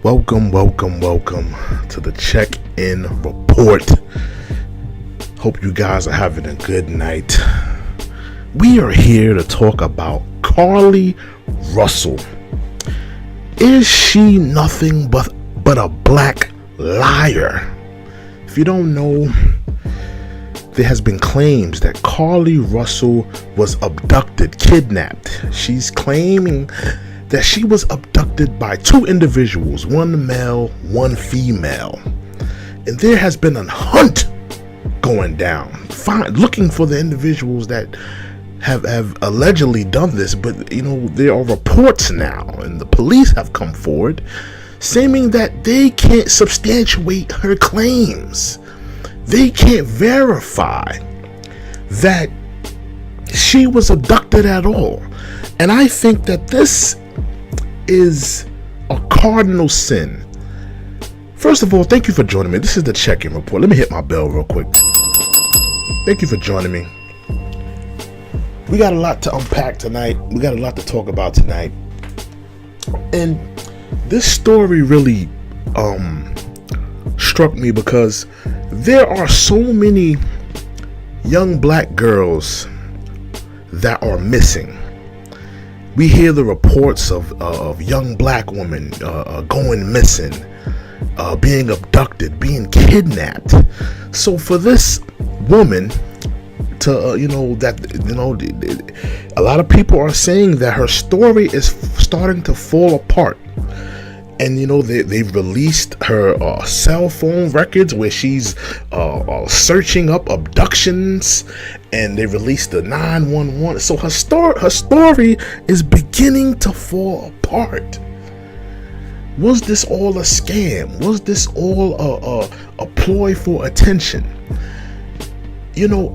Welcome to the check-in report. Hope you guys are having a good night. We are here to talk about Carlee Russell. Is she nothing but a black liar? If you don't know, there has been claims that Carlee Russell was abducted, kidnapped. She's claiming that she was abducted by two individuals, one male, one female. And there has been a hunt going down, looking for the individuals that have allegedly done this. But there are reports now, and the police have come forward saying that they can't substantiate her claims. They can't verify that she was abducted at all. And I think that this is a cardinal sin. First of all, thank you for joining me. This is the check-in report. Let me hit my bell real quick. Thank you for joining me. We got a lot to unpack tonight. We got a lot to talk about tonight. And this story really struck me because there are so many young black girls that are missing. We hear the reports of young black women going missing, being abducted, being kidnapped. So for this woman to, a lot of people are saying that her story is starting to fall apart. And they've released her cell phone records where she's searching up abductions, and they released the 911. So her story is beginning to fall apart. Was this all a scam? Was this all a ploy for attention?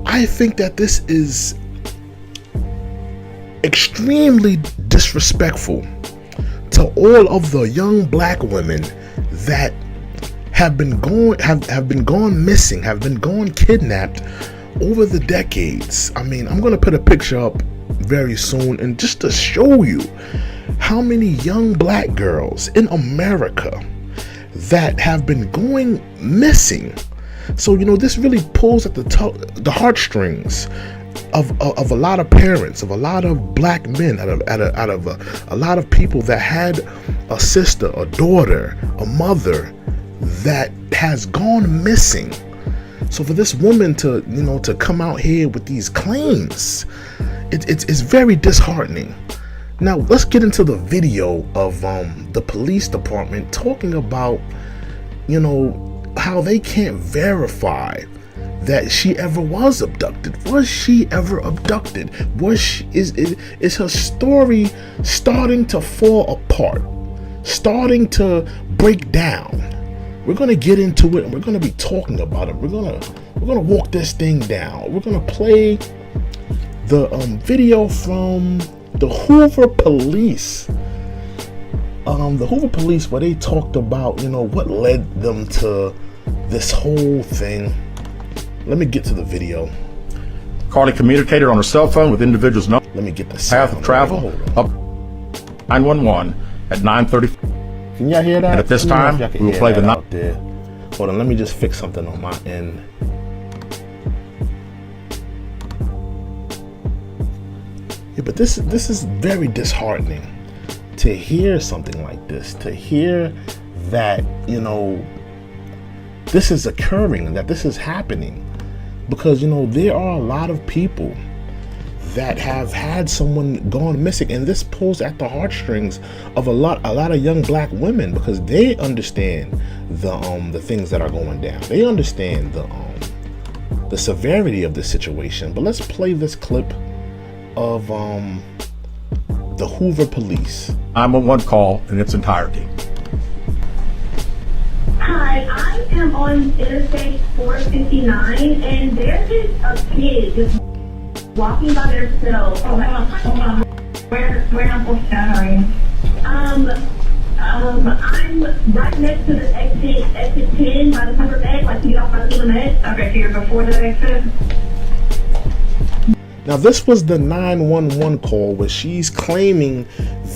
I think that this is extremely disrespectful to all of the young black women that have been gone missing, have been gone kidnapped over the decades. I mean, I'm gonna put a picture up very soon, and just to show you how many young black girls in America that have been going missing. So this really pulls at the heartstrings of a lot of parents, of a lot of black men, out of a lot of people that had a sister, a daughter, a mother that has gone missing. So for this woman to come out here with these claims, it's very disheartening. Now let's get into the video of the police department talking about how they can't verify that she ever was abducted. Was she ever abducted? Is her story starting to fall apart, starting to break down? We're gonna get into it, and we're gonna be talking about it. We're gonna walk this thing down. We're gonna play the video from the Hoover Police. The Hoover Police, where they talked about what led them to this whole thing. Let me get to the video. Carlee communicated on her cell phone with individuals known. Let me get the path of travel up 911 at 9:30. Can y'all hear that? And at this time, we will play the out there. Hold on, let me just fix something on my end. Yeah, but this is very disheartening to hear something like this. To hear that this is occurring, that this is happening. Because there are a lot of people that have had someone gone missing, and this pulls at the heartstrings of a lot of young black women, because they understand the things that are going down. They understand the severity of the situation. But let's play this clip of the Hoover Police. 911 call in its entirety. Hi, I am on Interstate 459, and there is a kid just walking by themselves. Hold on. Where am I? I'm right next to the exit 10 by the Hoover Med, like you get off by the Hoover Med. Okay, so you're before the exit? Now, this was the 911 call where she's claiming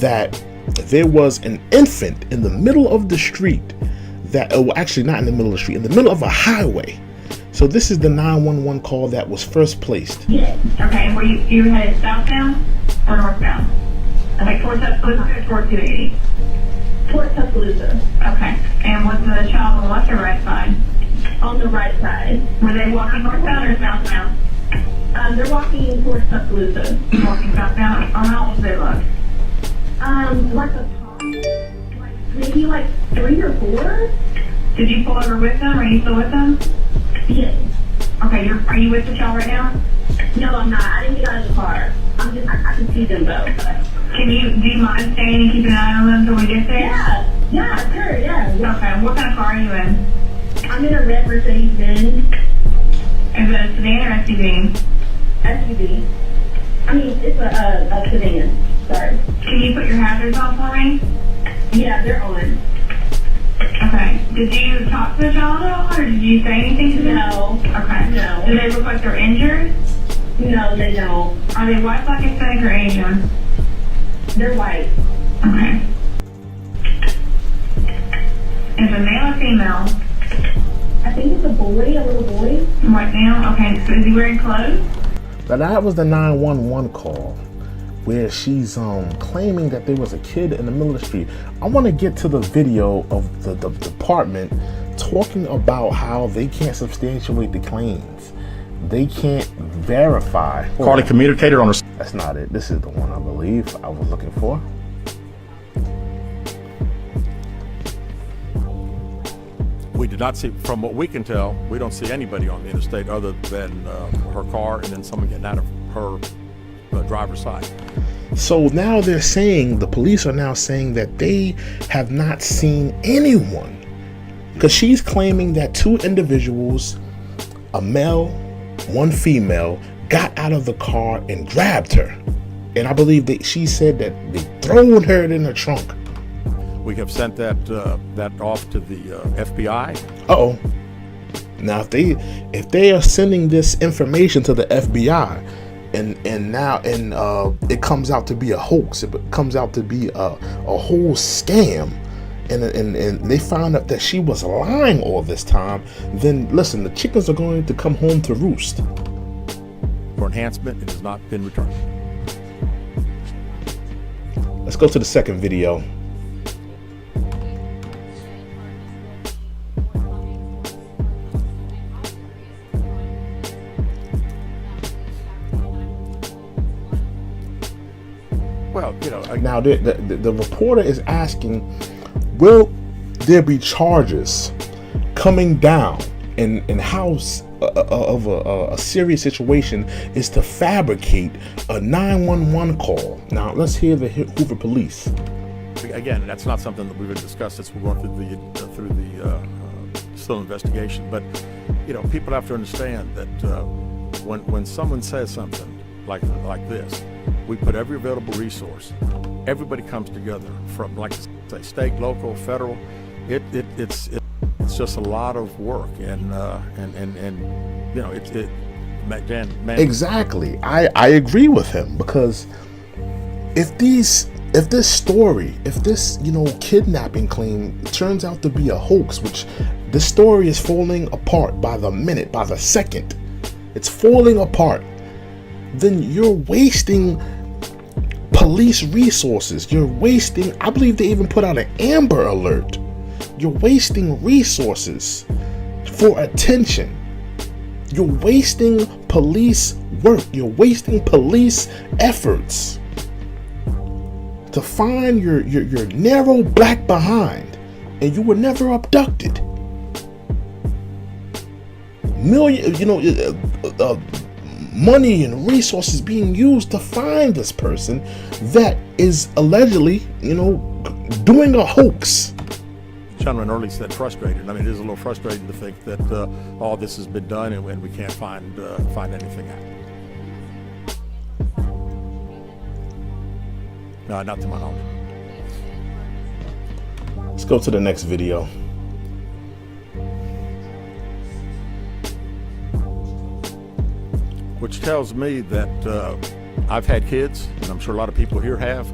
that there was an infant in the middle of the street that, oh, actually not in the middle of the street, in the middle of a highway. So this is the 911 call that was first placed. Yes. Okay, were you headed southbound or northbound? Like towards Tuscaloosa or towards 280? Towards Tuscaloosa. Okay, and was the child on the left or right side? On the right side. Were they walking northbound or southbound? They're walking towards Tuscaloosa. Walking southbound. How old did they look? Like a top, maybe like 3 or 4. Did you pull over with them? Are you still with them? Yes. Okay, are you with the child right now? No, I'm not. I didn't get out of the car. I can see them though. Do you mind staying and keeping an eye on them until we get there? Yeah, sure, yeah. Okay, what kind of car are you in? I'm in a red Mercedes-Benz. Is it a sedan or SUV? SUV. I mean, it's a sedan. Sorry. Can you put your hazards on for me? Yeah, they're on. Okay. Did you talk to the child at all, or did you say anything to them? No. Okay. No. Do they look like they're injured? No, they don't. Are they white, black, Hispanic, or Asian? They're white. Okay. Is it male or female? I think it's a boy, a little boy. White male? Okay. So is he wearing clothes? Now that was the 911 call where she's claiming that there was a kid in the middle of the street. I want to get to the video of the department talking about how they can't substantiate the claims. They can't verify. Carlee communicated on her. That's not it. This is the one I believe I was looking for. We did not see, from what we can tell, we don't see anybody on the interstate other than her car and then someone getting out of her driver's side. So now they're saying, the police are now saying that they have not seen anyone, because she's claiming that 2 individuals, a male, 1 female, got out of the car and grabbed her. And I believe that she said that they thrown her in her trunk. We have sent that off to the FBI. Uh-oh. Now if they are sending this information to the FBI and now it comes out to be a hoax, it comes out to be a whole scam, and they found out that she was lying all this time, then listen, the chickens are going to come home to roost. For enhancement, it has not been returned. Let's go to the second video. Well, Now the reporter is asking, will there be charges coming down, and how of a serious situation is to fabricate a 911 call? Now let's hear the Hoover Police. again, that's not something that we've discussed since we're going through the still investigation. But people have to understand that when someone says something like this, we put every available resource. Everybody comes together from, like I say, state, local, federal. It's just a lot of work, and man. Exactly. I agree with him, because if this kidnapping claim turns out to be a hoax, which the story is falling apart by the minute, by the second, it's falling apart, then you're wasting police resources. You're wasting, I believe they even put out an Amber Alert. You're wasting resources for attention. You're wasting police work. You're wasting police efforts to find your narrow black behind, and you were never abducted. Money and resources being used to find this person that is allegedly, doing a hoax. Gentleman earlier said frustrated. I mean, it is a little frustrating to think that all this has been done and we can't find anything out. No, not to my knowledge. Let's go to the next video. Which tells me that I've had kids, and I'm sure a lot of people here have,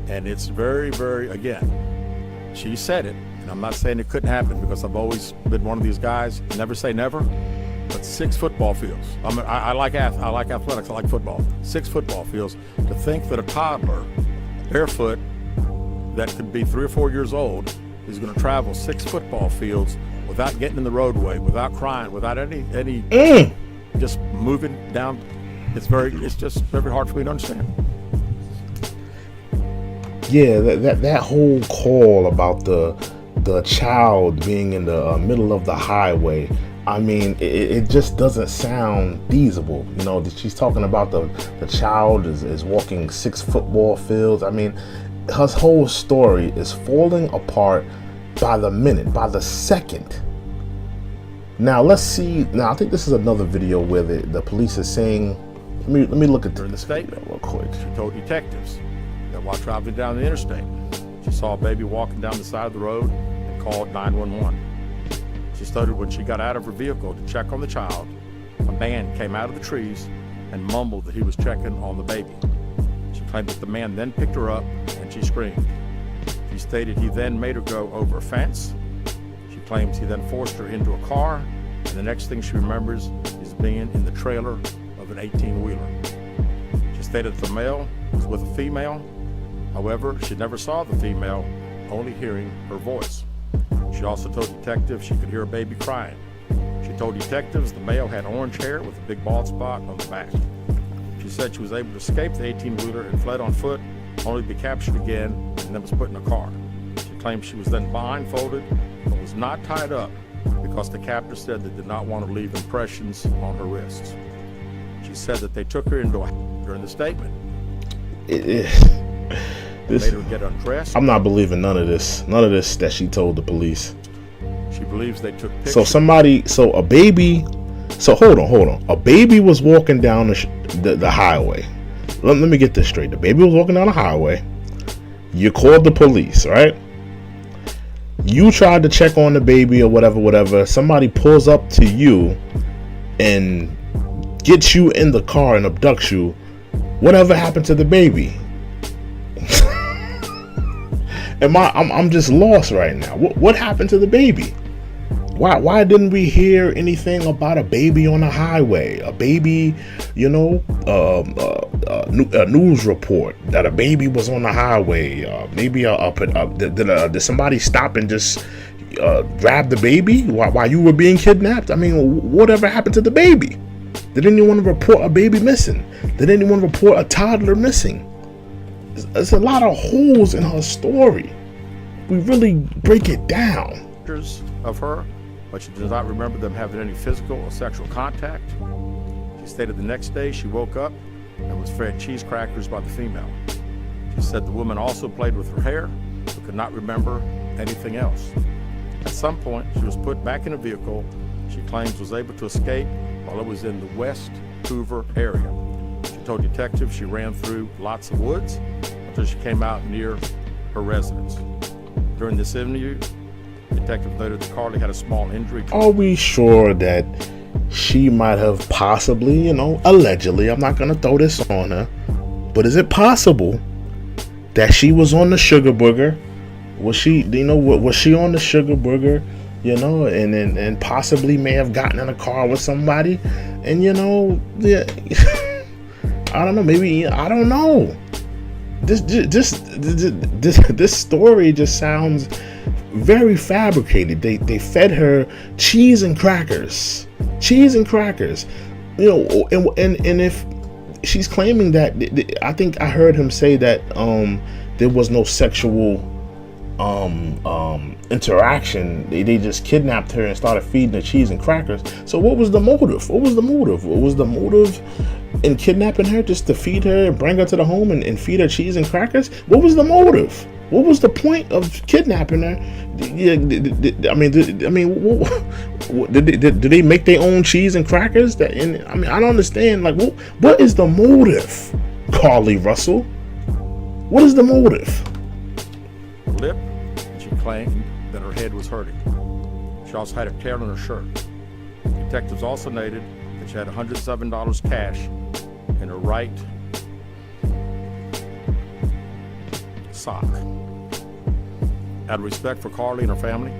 And it's very, very, again, she said it, and I'm not saying it couldn't happen because I've always been one of these guys, never say never, but 6 football fields. I like athletics, I like football. 6 football fields. To think that a toddler, barefoot, that could be 3 or 4 years old, is going to travel 6 football fields without getting in the roadway, without crying, without any just moving down. It's just very hard for me to understand. Yeah, that whole call about the child being in the middle of the highway, I mean, it just doesn't sound feasible. You know, she's talking about the child is walking 6 football fields. I mean, her whole story is falling apart by the minute, by the second. Now let's see. Now I think this is another video where the police is saying, let me look at the statement real quick. She told detectives that while traveling down the interstate, she saw a baby walking down the side of the road and called 911. She stated when she got out of her vehicle to check on the child, a man came out of the trees and mumbled that he was checking on the baby. She claimed that the man then picked her up and she screamed. She stated he then made her go over a fence. She claims he then forced her into a car, and the next thing she remembers is being in the trailer of an 18-wheeler. She stated that the male was with a female. However, she never saw the female, only hearing her voice. She also told detectives she could hear a baby crying. She told detectives the male had orange hair with a big bald spot on the back. She said she was able to escape the 18-wheeler and fled on foot, only to be captured again and then was put in a car. She claimed she was then blindfolded but was not tied up because the captor said they did not want to leave impressions on her wrists. She said that they took her into a during the statement. Made her get undressed. I'm not believing none of this that she told the police. She believes they took pictures. So a baby. So hold on. A baby was walking down the highway. Let me get this straight. The baby was walking down the highway. You called the police, right? You tried to check on the baby or whatever. Somebody pulls up to you and gets you in the car and abducts you. Whatever happened to the baby? I'm just lost right now. What happened to the baby? Why didn't we hear anything about a baby on the highway? A baby, a news report that a baby was on the highway. Did somebody stop and just grab the baby while you were being kidnapped? I mean, whatever happened to the baby? Did anyone report a baby missing? Did anyone report a toddler missing? There's a lot of holes in her story. We really break it down. Pictures of her, but she does not remember them having any physical or sexual contact. She stated the next day she woke up and was fed cheese crackers by the female. She said the woman also played with her hair, but could not remember anything else. At some point, she was put back in a vehicle she claims was able to escape while it was in the West Hoover area. She told detectives she ran through lots of woods until she came out near her residence. During this interview, detectives noted that Carlee had a small injury. Are we sure that she might have possibly, allegedly, I'm not going to throw this on her, but is it possible that she was on the sugar booger? Was she on the sugar booger, and possibly may have gotten in a car with somebody, and I don't know, maybe, I don't know. This story just sounds very fabricated. They fed her cheese and crackers, and if she's claiming that, I think I heard him say that there was no sexual interaction. They just kidnapped her and started feeding her cheese and crackers. So what was the motive? What was the motive in kidnapping her, just to feed her and bring her to the home and feed her cheese and crackers? What was the motive? What was the point of kidnapping her? Did they make their own cheese and crackers? I don't understand. Like, what is the motive, Carlee Russell? What is the motive? Her lip, and she claimed that her head was hurting. She also had a tear on her shirt. Detectives also noted that she had $107 cash in her right sock. Out of respect for Carlee and her family,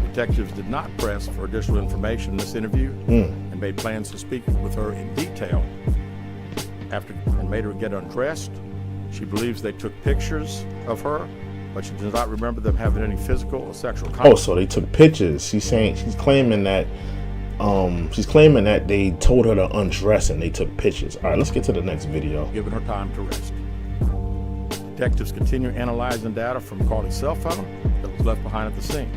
detectives did not press for additional information in this interview and made plans to speak with her in detail and made her get undressed. She believes they took pictures of her, but she does not remember them having any physical or sexual contact. Oh, so they took pictures. She's claiming that they told her to undress and they took pictures. All right, let's get to the next video. Giving her time to rest. Detectives continue analyzing data from Carlee's cell phone that was left behind at the scene.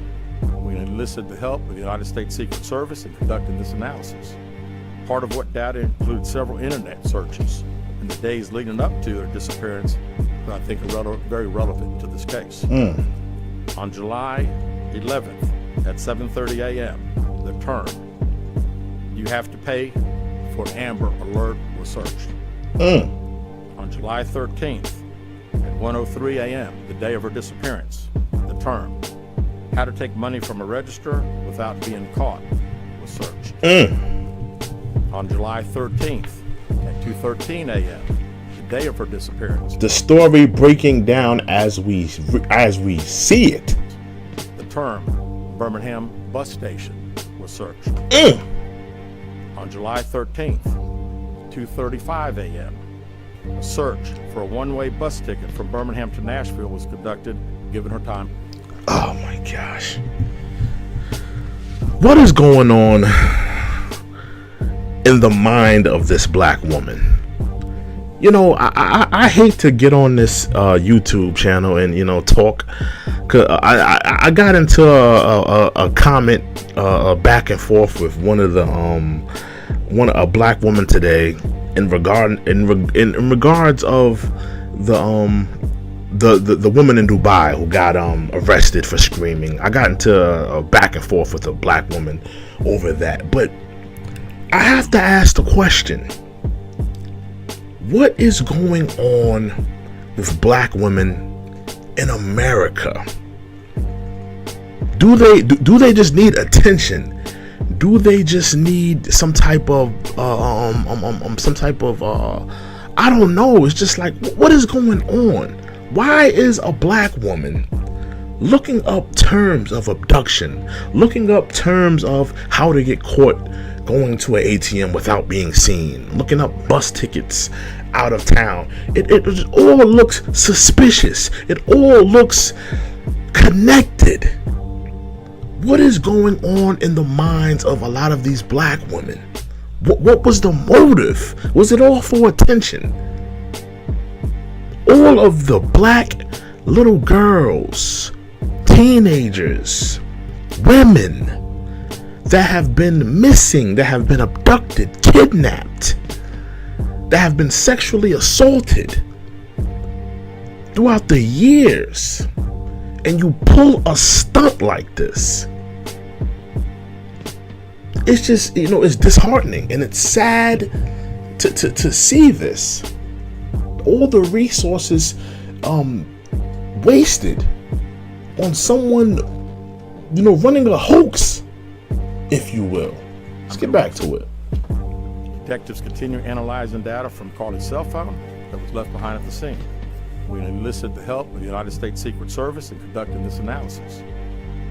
We enlisted the help of the United States Secret Service in conducting this analysis. Part of what data includes several internet searches in the days leading up to her disappearance that I think are very relevant to this case. On July 11th at 7:30 a.m., the term "you have to pay for an Amber Alert" was searched. On July 13th at 1:03 a.m., the day of her disappearance, the term "how to take money from a register without being caught" was searched. On July 13th at 2:13 a.m., the day of her disappearance. The story breaking down as we see it. The term "Birmingham bus station" was searched. On July 13th, 2:35 a.m., a search for a one-way bus ticket from Birmingham to Nashville was conducted, giving her time. Oh my gosh. What is going on in the mind of this black woman? You know, I hate to get on this YouTube channel and, you know, talk. Cause I got into a comment back and forth with a black woman today in regards of the woman in Dubai who got arrested for screaming. I got into a back and forth with a black woman over that, but I have to ask the question: what is going on with black women in America? Do they just need attention? Do they just need some type of I don't know. It's just like, what is going on? Why is a black woman looking up terms of abduction, looking up terms of how to get caught going to an ATM without being seen, looking up bus tickets out of town? It all looks suspicious. It all looks connected. What is going on in the minds of a lot of these black women? What was the motive? Was it all for attention? All of the black little girls, teenagers, women that have been missing, that have been abducted, kidnapped, that have been sexually assaulted throughout the years, and you pull a stunt like this. It's just, you know, it's disheartening, and it's sad to see this. All the resources wasted on someone, you know, running a hoax, if you will. Let's get back to it. Detectives continue analyzing data from Carlee's cell phone that was left behind at the scene. We enlisted the help of the United States Secret Service in conducting this analysis.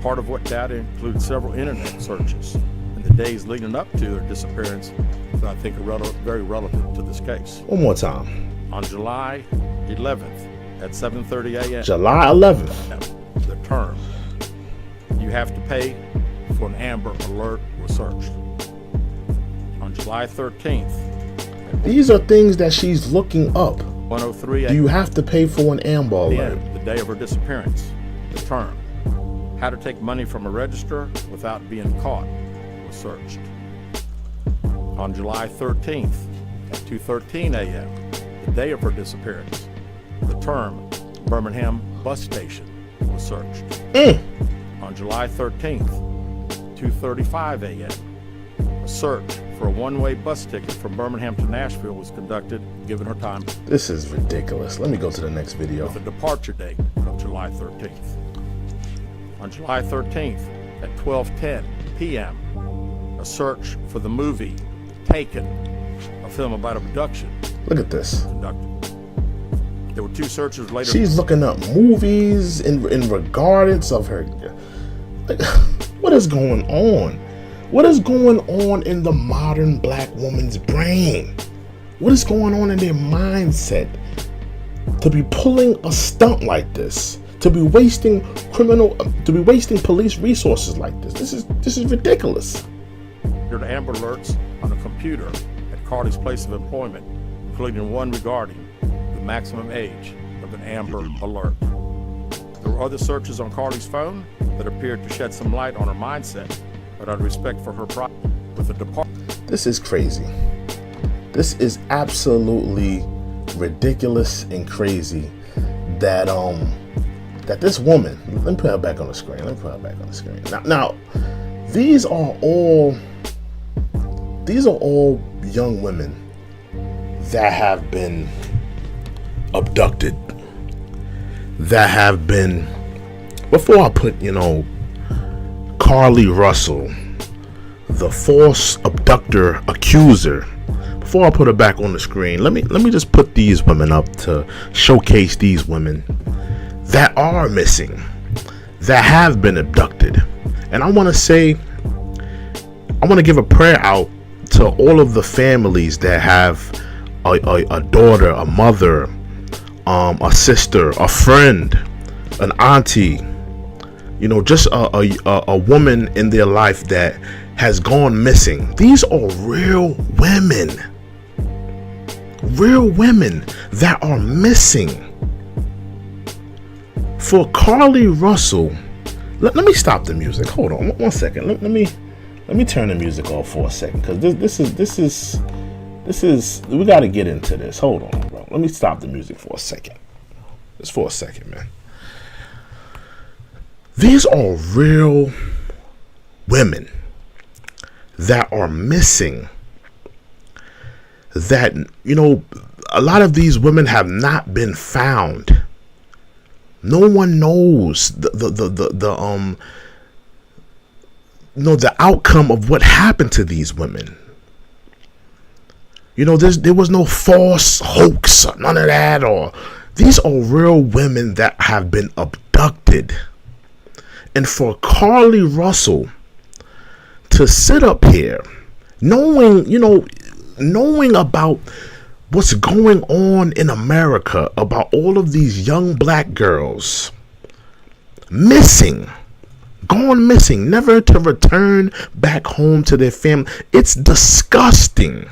Part of what data includes several internet searches in the days leading up to her disappearance that I think are very relevant to this case. One more time. On July 11th at 7:30 a.m. July 11th. The term "you have to pay for an Amber Alert" was searched. On July 13th. These are things that she's looking up. 1:03 a.m. Do you have to pay for an Amber Alert? The day of her disappearance. The term "how to take money from a register without being caught" was searched. On July 13th at 2:13 a.m., the day of her disappearance, the term "Birmingham bus station" was searched. On July 13th, 2:35 a.m., a search for a one-way bus ticket from Birmingham to Nashville was conducted, giving her time. This is ridiculous. Let me go to the next video. With a departure date of July 13th. On July 13th at 12:10 p.m., a search for the movie Taken, a film about abduction. Look at this. Conducted. There were 2 searches later. She's looking up movies in regards of her. Like, what is going on? What is going on in the modern black woman's brain? What is going on in their mindset to be pulling a stunt like this? To be wasting police resources like this? This is ridiculous. There are Amber Alerts on a computer at Carlee's place of employment, including one regarding the maximum age of an Amber Alert. There were other searches on Carlee's phone that appeared to shed some light on her mindset, but out of respect for her privacy with the department. This is crazy. This is absolutely ridiculous and crazy that that this woman, let me put her back on the screen. Now, these are all young women that have been abducted, that have been, before I put, Carlee Russell, the false abductor accuser, before I put her back on the screen, let me just put these women up to showcase these women that are missing, that have been abducted. And I want to give a prayer out to all of the families that have a daughter, a mother, a sister, a friend, an auntie, just a woman in their life that has gone missing. These are real women that are missing. For Carlee Russell, let me stop the music. Hold on one second. Let me turn the music off for a second, because this is we got to get into this. Hold on, bro. Let me stop the music for a second. Just for a second, man. These are real women that are missing. That, a lot of these women have not been found. No one knows the outcome of what happened to these women. There was no false hoax, or none of that. Or these are real women that have been abducted. And for Carlee Russell to sit up here, knowing about what's going on in America, about all of these young black girls gone missing, never to return back home to their family. It's disgusting.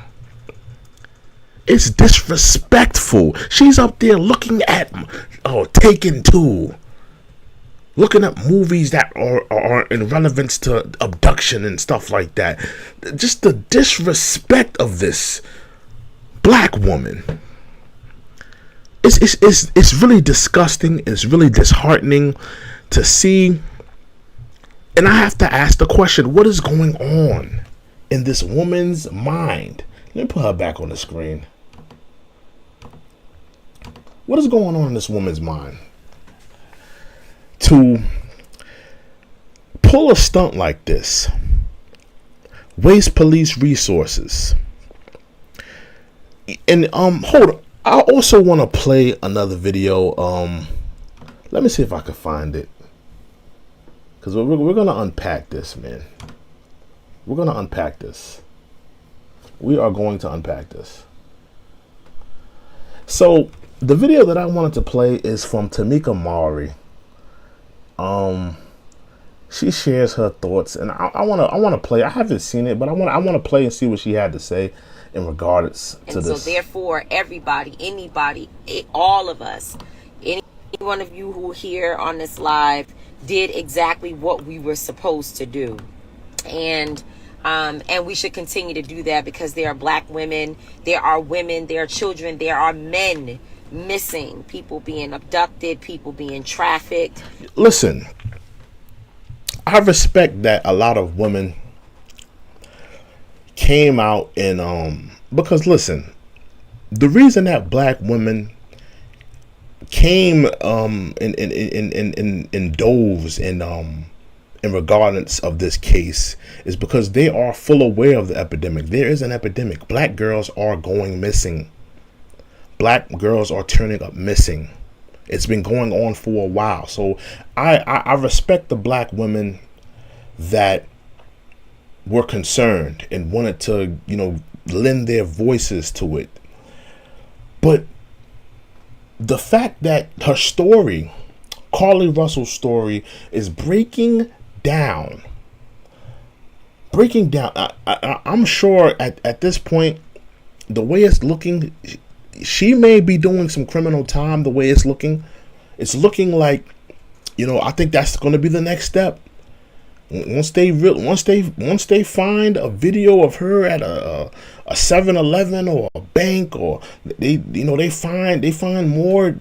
It's disrespectful. She's up there looking at Taken 2, looking at movies that are in relevance to abduction and stuff like that. Just the disrespect of this black woman. It's really disgusting. It's really disheartening to see. And I have to ask the question, what is going on in this woman's mind? Let me put her back on the screen. What is going on in this woman's mind to pull a stunt like this, waste police resources? And hold on, I also want to play another video. Let me see if I can find it, because we're gonna unpack this, man. We're gonna unpack this. We are going to unpack this. So the video that I wanted to play is from Tamika Mowry. She shares her thoughts, and I want to play. I haven't seen it, but I want to play and see what she had to say in regards to this. So therefore, everybody, anybody, all of us, any one of you who are here on this live did exactly what we were supposed to do, and we should continue to do that, because there are black women, there are women, there are children, there are men missing, people being abducted, people being trafficked. Listen, I respect that a lot of women came out and because listen, the reason that black women came in doves in regards of this case is because they are full aware of the epidemic. There is an epidemic. Black girls are going missing. black girls are turning up missing. It's been going on for a while. So I respect the black women that were concerned and wanted to, lend their voices to it. But the fact that her story, Carlee Russell's story, is breaking down. I'm sure at this point, the way it's looking, she may be doing some criminal time. The way it's looking like, I think that's going to be the next step. Once they find a video of her at a 7-Eleven or a bank, or they find more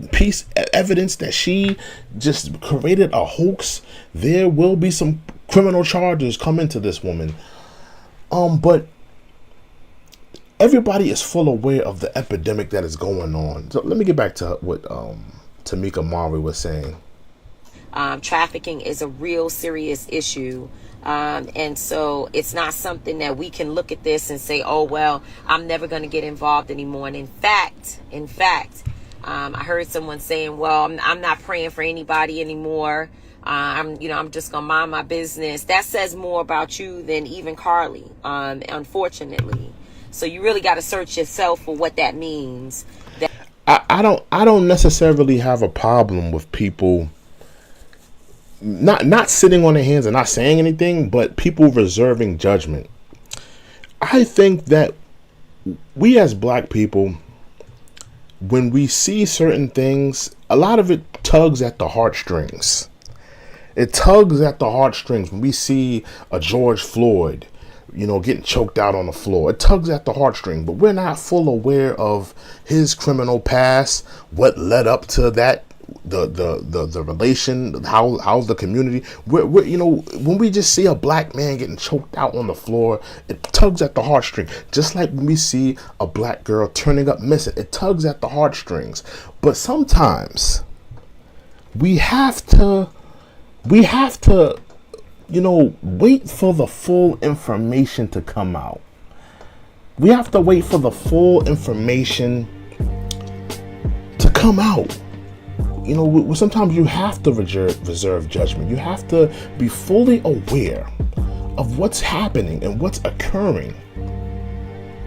evidence that she just created a hoax, there will be some criminal charges coming to this woman. But everybody is full aware of the epidemic that is going on. So let me get back to what Tamika Mari was saying. Trafficking is a real serious issue. And so it's not something that we can look at this and say, oh, well, I'm never going to get involved anymore. And in fact, I heard someone saying, well, I'm not praying for anybody anymore. I'm just going to mind my business. That says more about you than even Carlee, unfortunately. So you really got to search yourself for what that means. I don't necessarily have a problem with people not sitting on their hands and not saying anything, but people reserving judgment. I think that we as black people, when we see certain things, a lot of it tugs at the heartstrings. It tugs at the heartstrings when we see a George Floyd, getting choked out on the floor. It tugs at the heartstring, but we're not full aware of his criminal past, what led up to that, the relation, how the community. We're when we just see a black man getting choked out on the floor, it tugs at the heartstring. Just like when we see a black girl turning up missing, it tugs at the heartstrings. But sometimes we have to wait for the full information to come out. We have to wait for the full information to come out. Sometimes you have to reserve judgment. You have to be fully aware of what's happening and what's occurring.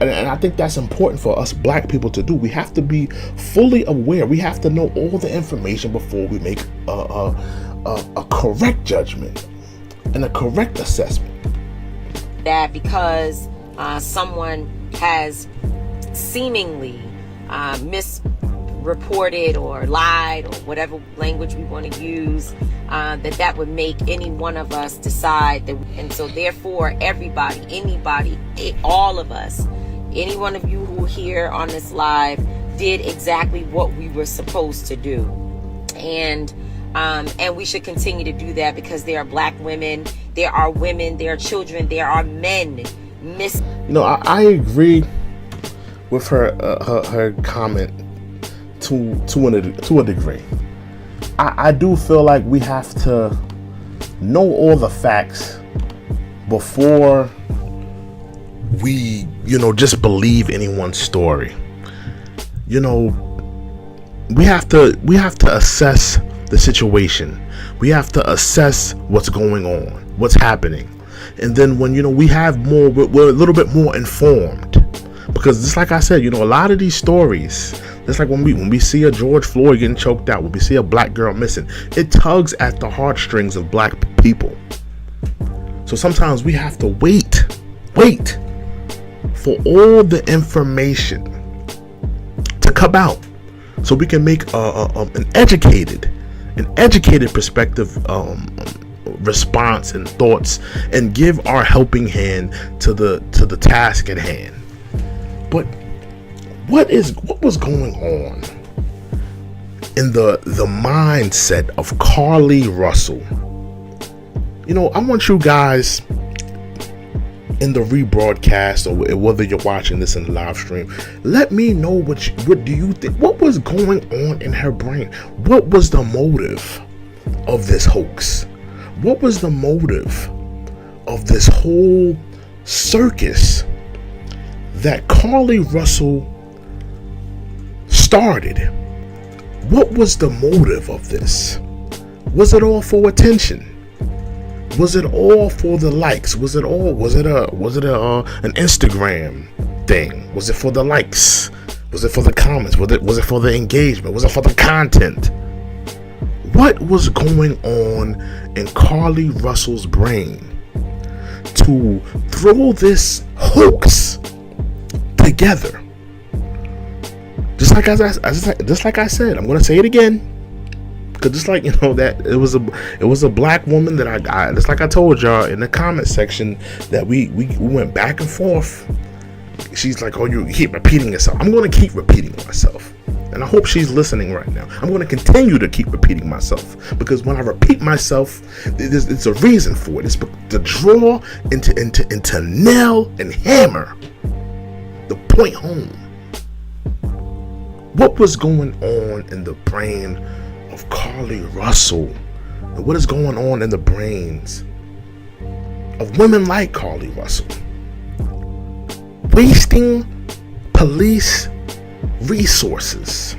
And I think that's important for us black people to do. We have to be fully aware. We have to know all the information before we make a correct judgment and a correct assessment. That because someone has seemingly misreported or lied, or whatever language we want to use, that would make any one of us decide that. And so therefore everybody, anybody, all of us, any one of you who are here on this live did exactly what we were supposed to do. And we should continue to do that, because there are black women, there are women, there are children, there are men missing. I agree with her comment to a degree. I do feel like we have to know all the facts before we just believe anyone's story. We have to assess the situation. We have to assess what's going on, what's happening, and then when we have more, we're a little bit more informed. Because just like I said, a lot of these stories, just like when we see a George Floyd getting choked out, when we see a black girl missing, it tugs at the heartstrings of black people. So sometimes we have to wait for all the information to come out, so we can make an educated perspective, response and thoughts, and give our helping hand to the task at hand. But what was going on in the mindset of Carlee Russell? I want you guys in the rebroadcast, or whether you're watching this in the live stream, let me know what do you think? What was going on in her brain? What was the motive of this hoax? What was the motive of this whole circus that Carlee Russell started? What was the motive of this? Was it all for attention? Was it all for the likes? Was it an Instagram thing? Was it for the likes? Was it for the comments? Was it for the engagement? Was it for the content? What was going on in Carlee Russell's brain to throw this hoax together? Just like I said, I'm gonna say it again, because just like that it was a black woman that I just like I told y'all in the comment section that we went back and forth. She's like, oh, you keep repeating yourself. I'm gonna keep repeating myself, and I hope she's listening right now. I'm gonna continue to keep repeating myself, because when I repeat myself, it's a reason for it. It's to draw into nail and hammer the point home. What was going on in the brain of Carlee Russell? And what is going on in the brains of women like Carlee Russell? Wasting police resources.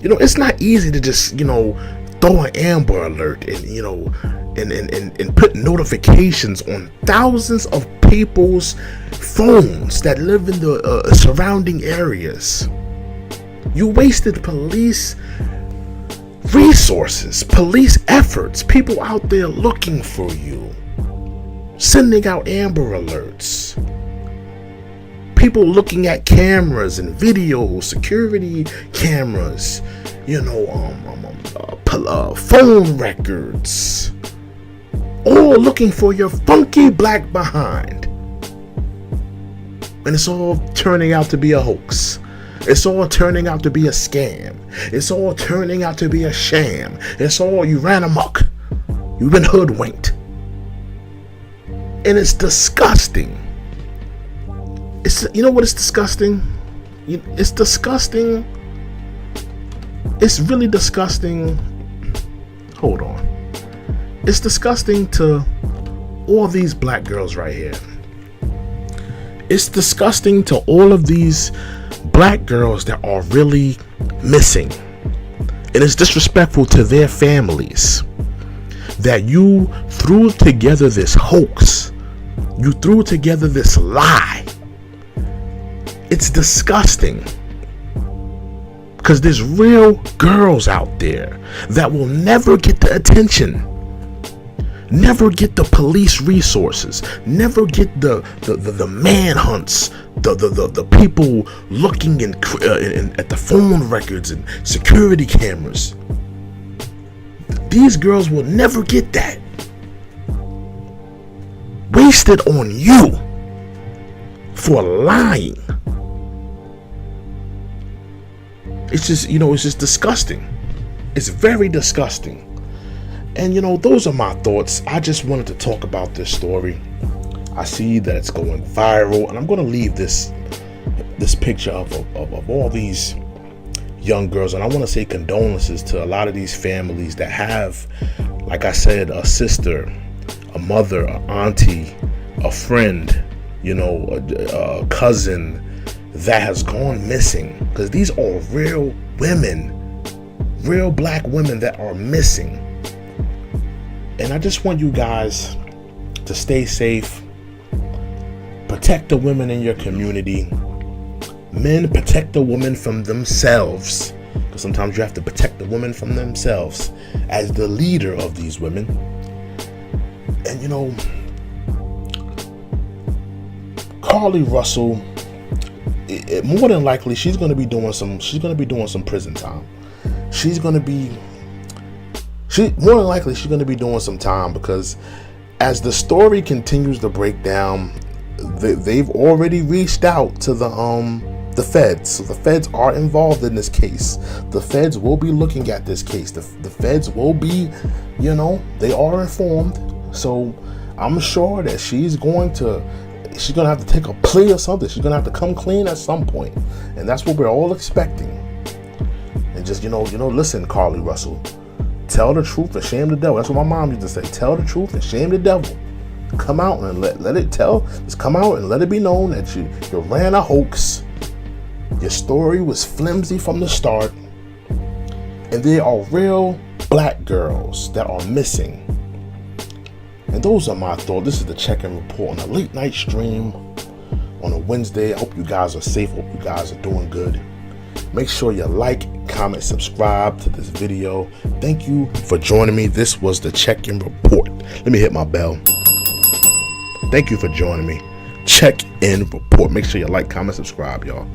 It's not easy to just, throw an Amber Alert and put notifications on thousands of people's phones that live in the surrounding areas. You wasted police resources, police efforts, people out there looking for you, sending out Amber Alerts, people looking at cameras and videos, security cameras, phone records, all looking for your funky black behind. And it's all turning out to be a hoax. It's all turning out to be a scam. It's all turning out to be a sham. It's all, you ran amok. You've been hoodwinked. And it's disgusting. You know what is disgusting? It's disgusting. It's really disgusting. Hold on. It's disgusting to all these black girls right here. It's disgusting to all of these black girls that are really missing. And it's disrespectful to their families that you threw together this hoax. You threw together this lie. It's disgusting. Because there's real girls out there that will never get the attention, never get the police resources, never get the manhunts, the people looking at the phone records and security cameras. These girls will never get that. Wasted on you for lying. It's just, it's just disgusting. It's very disgusting. And, those are my thoughts. I just wanted to talk about this story. I see that it's going viral, and I'm going to leave this picture of all these young girls. And I want to say condolences to a lot of these families that have, like I said, a sister, a mother, an auntie, a friend, a cousin that has gone missing. Because these are real women, real black women that are missing. And I just want you guys to stay safe. Protect the women in your community. Men, protect the women from themselves. Because sometimes you have to protect the women from themselves as the leader of these women. And Carlee Russell, more than likely she's going to be doing some prison time. More than likely she's going to be doing some time, because as the story continues to break down, they've already reached out to the feds. So the feds are involved in this case. The feds will be looking at this case. The feds will be, they are informed. So I'm sure that she's going to have to take a plea or something. She's going to have to come clean at some point. And that's what we're all expecting. And just, listen, Carlee Russell, tell the truth and shame the devil. That's what my mom used to say. Tell the truth and shame the devil. Come out and let it tell. Just come out and let it be known that you ran a hoax. Your story was flimsy from the start, and there are real black girls that are missing. And those are my thoughts. This is the check-in report on a late night stream on a Wednesday. I hope you guys are safe. Hope you guys are doing good. Make sure you like, comment, subscribe to this video. Thank you for joining me. This was the check-in report. Let me hit my bell. Thank you for joining me. Check-in report. Make sure you like, comment, subscribe, y'all.